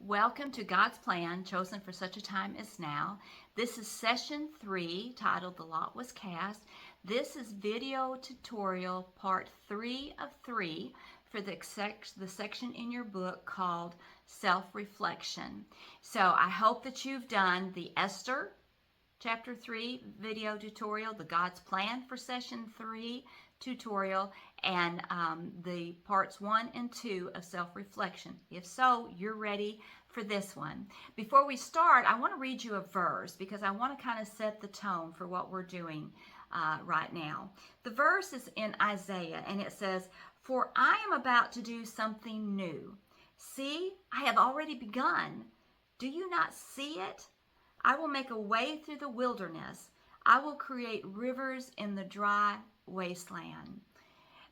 Welcome to God's Plan, chosen for such a time as now. This is session 3, titled The Lot Was Cast. This is video tutorial part 3 of 3 for the section in your book called Self-Reflection. So I hope that you've done the Esther Chapter 3 video tutorial, the God's Plan for Session 3 tutorial, and the parts 1 and 2 of self-reflection. If so, you're ready for this one. Before we start, I want to read you a verse because I want to kind of set the tone for what we're doing right now. The verse is in Isaiah, and it says, "For I am about to do something new. See, I have already begun. Do you not see it? I will make a way through the wilderness. I will create rivers in the dry wasteland."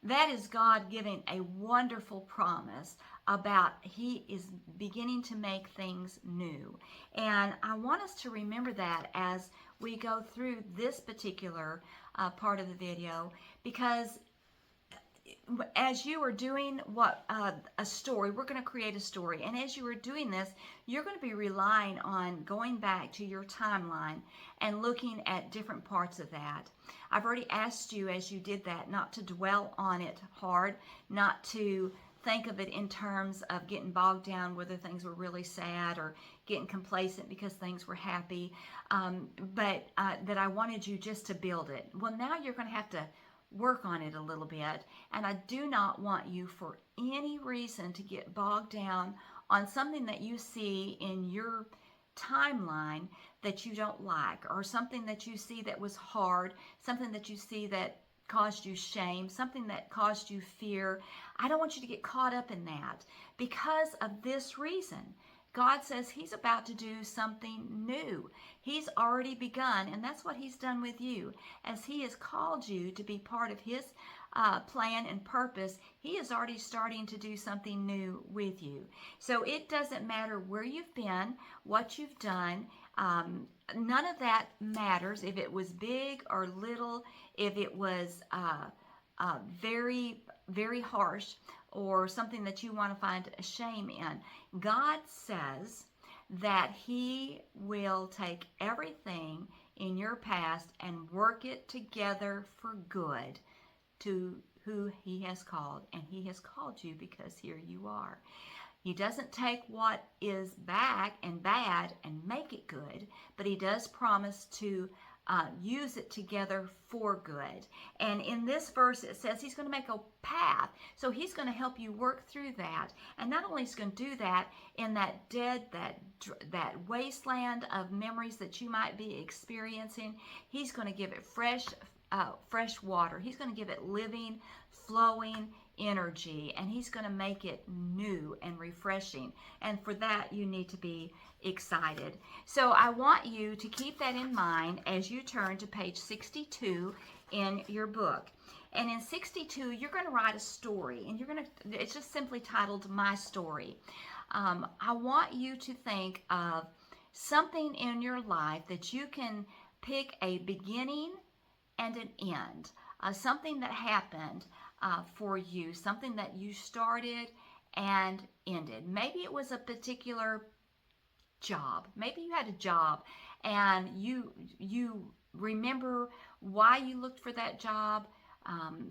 That is God giving a wonderful promise about He is beginning to make things new. And I want us to remember that as we go through this particular part of the video, because as you are doing a story, we're going to create a story, and as you are doing this, you're going to be relying on going back to your timeline and looking at different parts of that. I've already asked you as you did that not to dwell on it hard, not to think of it in terms of getting bogged down whether things were really sad or getting complacent because things were happy, but that I wanted you just to build it. Well, now you're going to have to work on it a little bit, and I do not want you for any reason to get bogged down on something that you see in your timeline that you don't like, or something that you see that was hard, something that you see that caused you shame, something that caused you fear. I don't want you to get caught up in that because of this reason. God says He's about to do something new. He's already begun, and that's what He's done with you. As He has called you to be part of His plan and purpose, He is already starting to do something new with you. So it doesn't matter where you've been, what you've done. None of that matters. If it was big or little, if it was very, very harsh, or something that you want to find a shame in, God says that He will take everything in your past and work it together for good to who He has called. And He has called you because here you are. He doesn't take what is bad and make it good, but He does promise to use it together for good. And in this verse it says He's going to make a path. So He's going to help you work through that. And not only is He going to do that in that that wasteland of memories that you might be experiencing, He's going to give it fresh water. He's going to give it living, flowing energy, and He's going to make it new and refreshing. And for that, you need to be excited. So I want you to keep that in mind as you turn to page 62 in your book. And in 62, you're going to write a story, and it's just simply titled My Story. I want you to think of something in your life that you can pick a beginning and an end, something that happened for you, something that you started and ended. Maybe it was a particular job. Maybe you had a job and you remember why you looked for that job,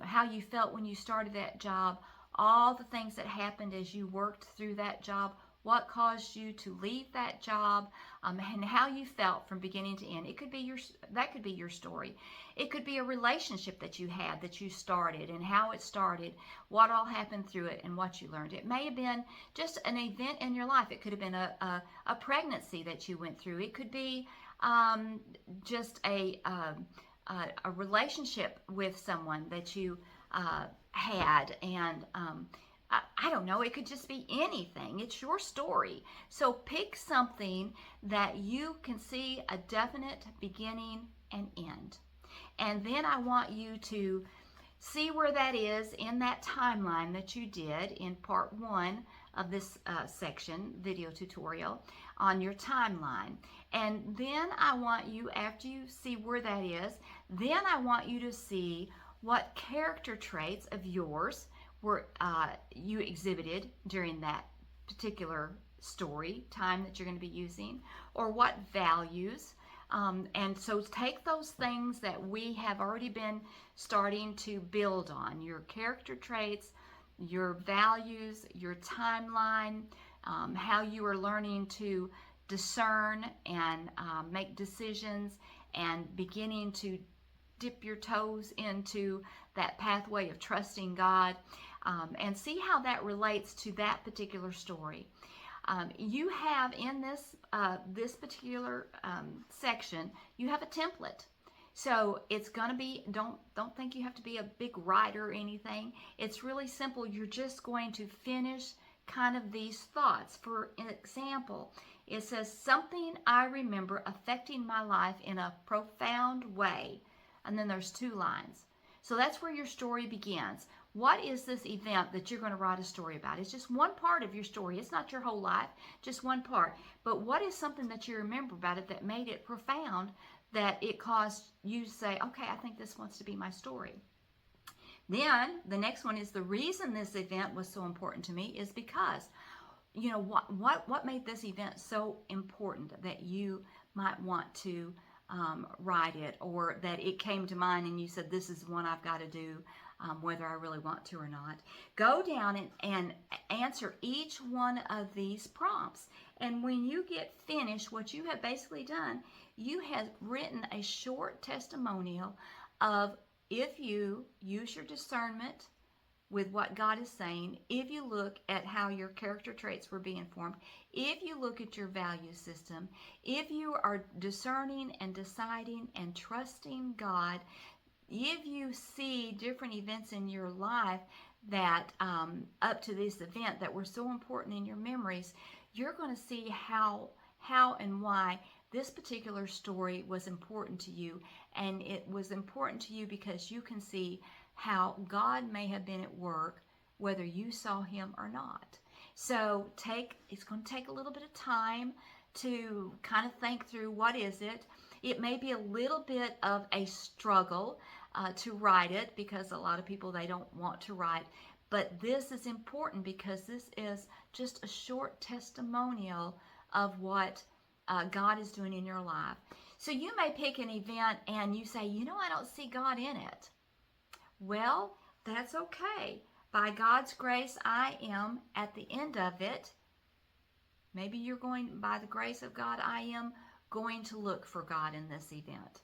how you felt when you started that job, all the things that happened as you worked through that job, what caused you to leave that job, and how you felt from beginning to end. That could be your story. It could be a relationship that you had, that you started, and how it started, what all happened through it, and what you learned. It may have been just an event in your life. It could have been a pregnancy that you went through. It could be just a relationship with someone that you had, and I don't know, it could just be anything. It's your story. So pick something that you can see a definite beginning and end. And then I want you to see where that is in that timeline that you did in part 1 of this section, video tutorial, on your timeline. And then I want you, after you see where that is, then I want you to see what character traits of yours were you exhibited during that particular story time that you're going to be using, or what values. And so take those things that we have already been starting to build on, your character traits, your values, your timeline, how you are learning to discern and make decisions and beginning to dip your toes into that pathway of trusting God, and see how that relates to that particular story. You have in this particular section, you have a template. So it's going to be, don't think you have to be a big writer or anything. It's really simple. You're just going to finish kind of these thoughts. For example, it says, something I remember affecting my life in a profound way. And then there's 2 lines. So that's where your story begins. What is this event that you're going to write a story about? It's just one part of your story. It's not your whole life, just one part. But what is something that you remember about it that made it profound, that it caused you to say, okay, I think this wants to be my story? Then the next one is, the reason this event was so important to me is because, you know, what made this event so important that you might want to write it, or that it came to mind and you said, this is one I've got to do, whether I really want to or not. Go down and answer each one of these prompts. And when you get finished, what you have basically done, you have written a short testimonial of, if you use your discernment with what God is saying, if you look at how your character traits were being formed, if you look at your value system, if you are discerning and deciding and trusting God, if you see different events in your life that up to this event that were so important in your memories, you're going to see how and why this particular story was important to you. And it was important to you because you can see how God may have been at work, whether you saw him or not. So it's going to take a little bit of time to kind of think through, what is it? It may be a little bit of a struggle to write it, because a lot of people, they don't want to write. But this is important because this is just a short testimonial of what God is doing in your life. So you may pick an event and you say, you know, I don't see God in it. Well, that's okay. By God's grace, I am at the end of it. Maybe you're going, by the grace of God, I am going to look for God in this event.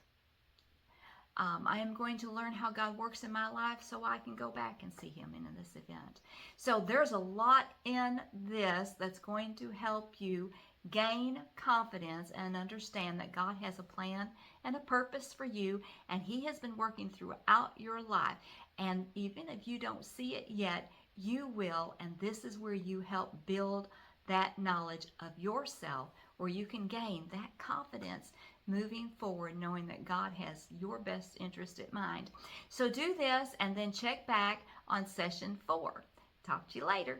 I am going to learn how God works in my life so I can go back and see him in this event. So there's a lot in this that's going to help you gain confidence and understand that God has a plan and a purpose for you, and he has been working throughout your life. And even if you don't see it yet, you will, and this is where you help build that knowledge of yourself, where you can gain that confidence moving forward, knowing that God has your best interest at mind. So do this and then check back on session 4. Talk to you later.